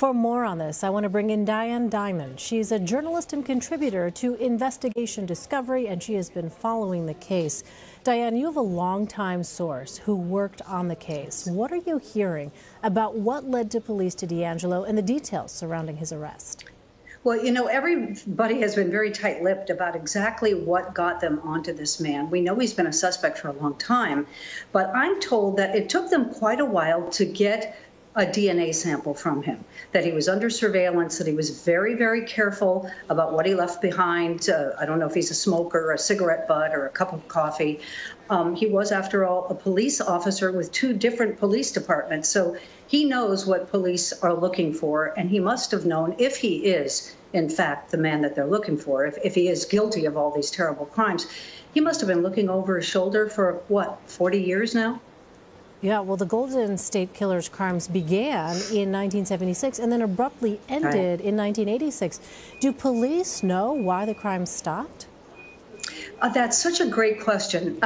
For more on this, I want to bring in Diane Dimond. She's a journalist and contributor to Investigation Discovery, and she has been following the case. Diane, you have a longtime source who worked on the case. What are you hearing about what led to police to DeAngelo and the details surrounding his arrest? Well, you know, everybody has been very tight-lipped about exactly what got them onto this man. We know he's been a suspect for a long time, but I'm told that it took them quite a while to get a DNA sample from him, that he was under surveillance, that he was very, very careful about what he left behind. I don't know if he's a smoker, a cigarette butt, or a cup of coffee. He was, after all, a police officer with two different police departments. So he knows what police are looking for, and he must have known, if he is, in fact, the man that they're looking for, if he is guilty of all these terrible crimes, he must have been looking over his shoulder for, what, 40 years now? Yeah, well, the Golden State Killer's crimes began in 1976 and then abruptly ended in 1986. Do police know why the crimes stopped? That's such a great question.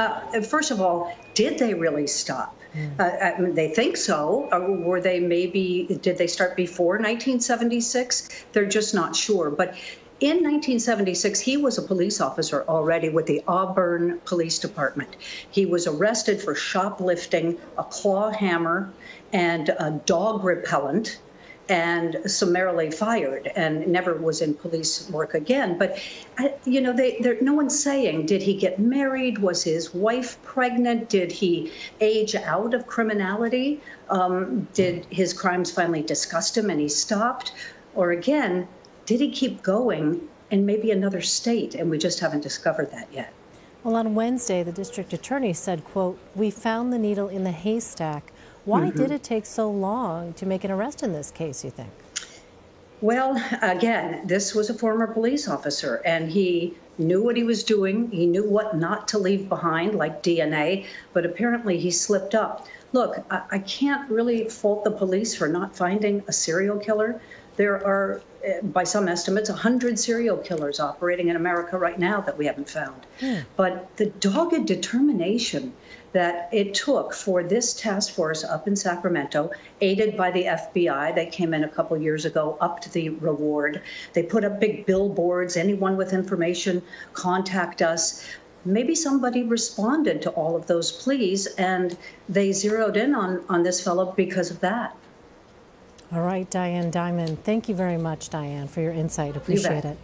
First of all, did they really stop? They think so. Were they did they start before 1976? They're just not sure. But in 1976, he was a police officer already with the Auburn Police Department. He was arrested for shoplifting a claw hammer and a dog repellent and summarily fired and never was in police work again. But, you know, no one's saying, did he get married? Was his wife pregnant? Did he age out of criminality? Did his crimes finally disgust him and he stopped? Or again, did he keep going in maybe another state, and we just haven't discovered that yet? Well, on Wednesday, the district attorney said, quote, "We found the needle in the haystack." Why did it take so long to make an arrest in this case, you think? Well, again, this was a former police officer, and he knew what he was doing. He knew what not to leave behind, like DNA, but apparently he slipped up. Look, I can't really fault the police for not finding a serial killer. There are, by some estimates, 100 serial killers operating in America right now that we haven't found. But the dogged determination that it took for this task force up in Sacramento, aided by the FBI, they came in a couple years ago, upped the reward. They put up big billboards, anyone with information, contact us. Maybe somebody responded to all of those pleas, and they zeroed in on this fellow because of that. All right, Diane Dimond. Thank you very much, Diane, for your insight. Appreciate it.